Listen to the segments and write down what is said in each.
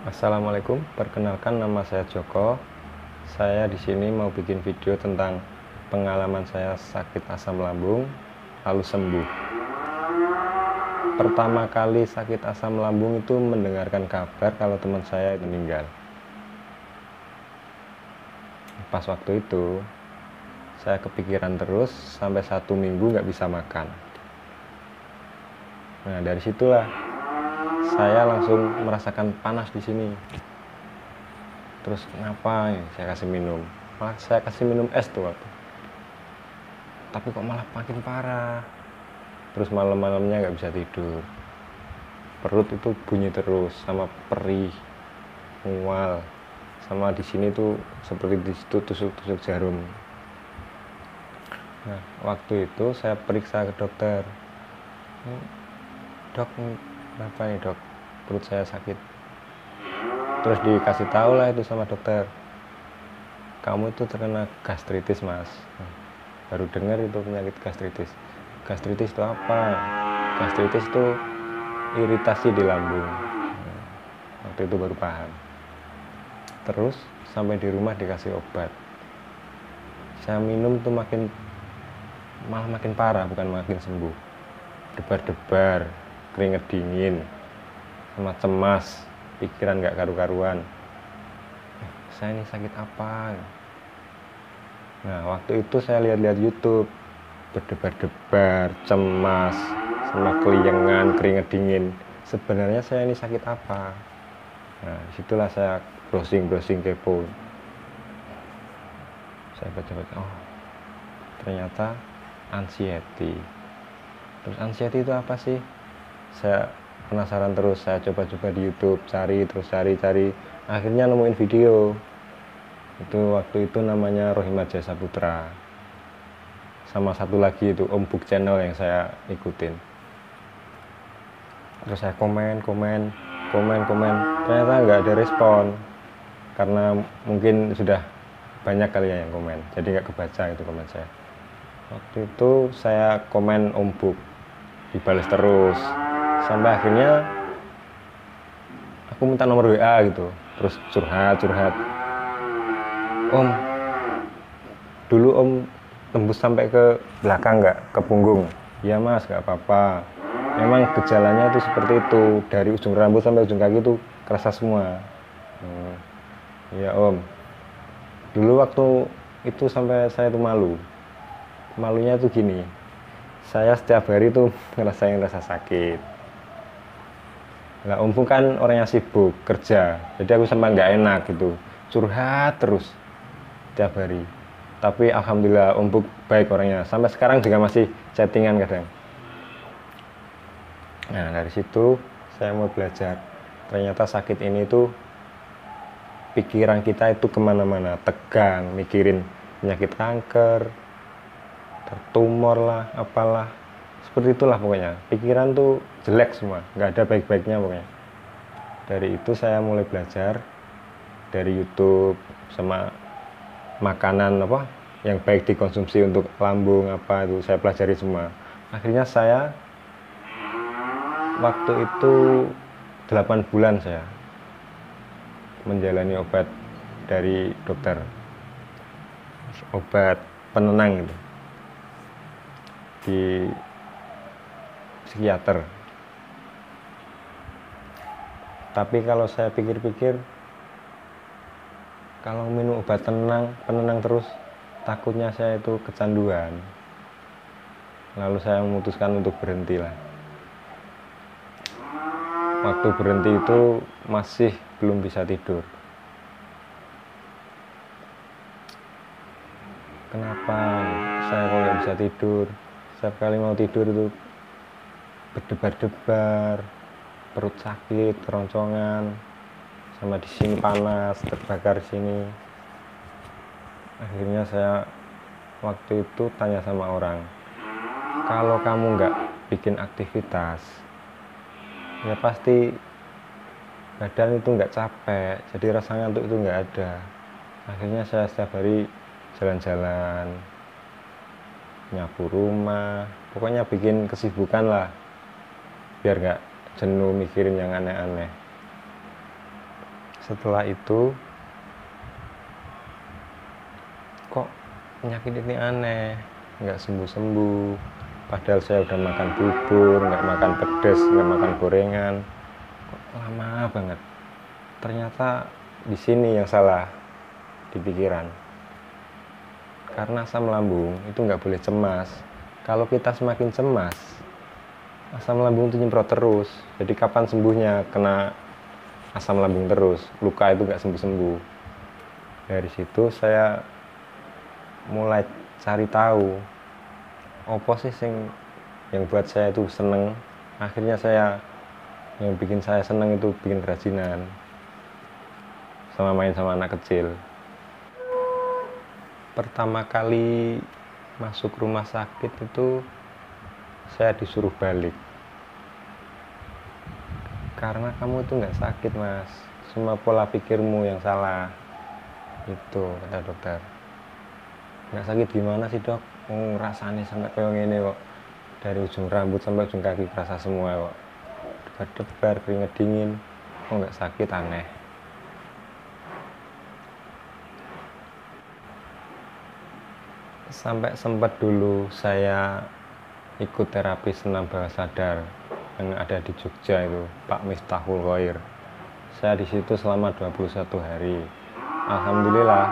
Assalamualaikum, perkenalkan nama saya Joko. Saya di sini mau bikin video tentang pengalaman saya sakit asam lambung lalu sembuh. Pertama kali sakit asam lambung itu mendengarkan kabar kalau teman saya meninggal. Pas waktu itu saya kepikiran terus sampai 1 minggu nggak bisa makan. Nah, dari situlah saya langsung merasakan panas di sini. Terus kenapa ya saya kasih minum? Malah saya kasih minum es tuh waktu. Tapi kok malah makin parah. Terus malam-malamnya nggak bisa tidur. Perut itu bunyi terus, sama perih, mual, sama di sini tuh seperti di situ tusuk-tusuk jarum. Nah, waktu itu saya periksa ke dokter. Dok, kenapa nih dok? Perut saya sakit. Terus dikasih tahu lah itu sama dokter. Kamu itu terkena gastritis mas. Baru dengar itu penyakit gastritis. Gastritis itu apa? Gastritis itu iritasi di lambung. Waktu itu baru paham. Terus sampai di rumah dikasih obat. Saya minum tuh malah makin parah, bukan makin sembuh. Debar-debar, keringet dingin, sama cemas, pikiran gak karu-karuan. Saya ini sakit apa? Nah, waktu itu saya lihat-lihat YouTube, berdebar-debar, cemas, sama keliengan, keringet dingin. Sebenarnya saya ini sakit apa? Nah, disitulah saya browsing kepo. Saya baca-baca, oh ternyata anxiety. Terus anxiety itu apa sih? Saya penasaran terus, saya coba-coba di YouTube, cari. Akhirnya nemuin video. Itu waktu itu namanya Rohimad Jasa Putra. Sama satu lagi itu Om Book Channel yang saya ikutin. Terus saya komen. Ternyata nggak ada respon. Karena mungkin sudah banyak kali ya yang komen. Jadi nggak kebaca itu komen saya. Waktu itu saya komen Om Book, dibalas terus. Sampai akhirnya aku minta nomor WA gitu. Terus curhat. Om, dulu Om tembus sampai ke belakang nggak? Ke punggung? Iya mas, nggak apa-apa. Memang gejalanya itu seperti itu. Dari ujung rambut sampai ujung kaki itu kerasa semua. Iya Om. Dulu waktu itu sampai saya tuh malu. Malunya tuh gini. Saya setiap hari tuh ngerasain rasa sakit. Nah, Om kan orangnya sibuk kerja, jadi aku sampai nggak enak gitu, curhat terus tiap hari. Tapi alhamdulillah Om baik orangnya, sampai sekarang juga masih chattingan kadang. Nah dari situ saya mau belajar, ternyata sakit ini tuh pikiran kita itu kemana-mana, tegang, mikirin penyakit kanker, tumor lah, apalah. Seperti itulah pokoknya, pikiran tuh jelek semua, nggak ada baik-baiknya pokoknya. Dari itu saya mulai belajar dari YouTube, sama makanan apa yang baik dikonsumsi untuk lambung apa itu saya pelajari semua. Akhirnya saya waktu itu 8 bulan saya menjalani obat dari dokter, obat penenang gitu, di psikiater. Tapi kalau saya pikir-pikir, kalau minum obat penenang terus, takutnya saya itu kecanduan. Lalu saya memutuskan untuk berhenti lah. Waktu berhenti itu masih belum bisa tidur. Kenapa saya kok nggak bisa tidur? Setiap kali mau tidur itu berdebar-debar, perut sakit, keroncongan, sama di sini panas, terbakar sini. Akhirnya saya waktu itu tanya sama orang, kalau kamu nggak bikin aktivitas, ya pasti badan itu nggak capek, jadi rasa ngantuk itu nggak ada. Akhirnya saya setiap hari jalan-jalan, nyapu rumah, pokoknya bikin kesibukan lah, biar nggak jenuh mikirin yang aneh-aneh. Setelah itu kok penyakit ini aneh, nggak sembuh-sembuh, padahal saya udah makan bubur, nggak makan pedas, nggak makan gorengan, kok lama banget. Ternyata di sini yang salah, di pikiran. Karena asam lambung itu nggak boleh cemas. Kalau kita semakin cemas, asam lambung itu nyemprot terus. Jadi kapan sembuhnya kena asam lambung terus, luka itu nggak sembuh-sembuh. Dari situ saya mulai cari tahu, apa sih yang buat saya itu seneng. Akhirnya yang bikin saya seneng itu bikin kerajinan, sama main sama anak kecil. Pertama kali masuk rumah sakit itu saya disuruh balik. Karena kamu itu nggak sakit mas, cuma pola pikirmu yang salah. Itu kata dokter. Nggak sakit gimana sih dok? Rasanya sampai kayak gini kok. Dari ujung rambut sampai ujung kaki kerasa semua kok. Debar-debar, keringet dingin. Kok nggak sakit, aneh. Sampai sempat dulu saya ikut terapi senam bawah sadar yang ada di Jogja itu, Pak Miftahul Khoir. Saya di situ selama 21 hari. Alhamdulillah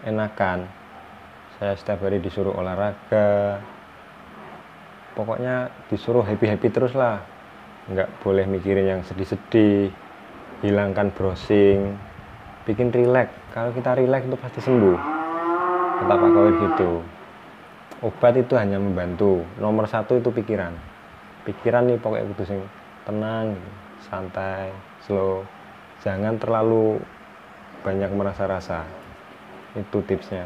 enakan. Saya setiap hari disuruh olahraga. Pokoknya disuruh happy-happy terus lah. Nggak boleh mikirin yang sedih-sedih. Hilangkan browsing. Bikin rileks. Kalau kita rileks itu pasti sembuh. Kata Pak Khoir gitu. Obat itu hanya membantu. Nomor satu itu pikiran. Pikiran nih pokoknya kudu sing tenang, santai, slow. Jangan terlalu banyak merasa-rasa. Itu tipsnya.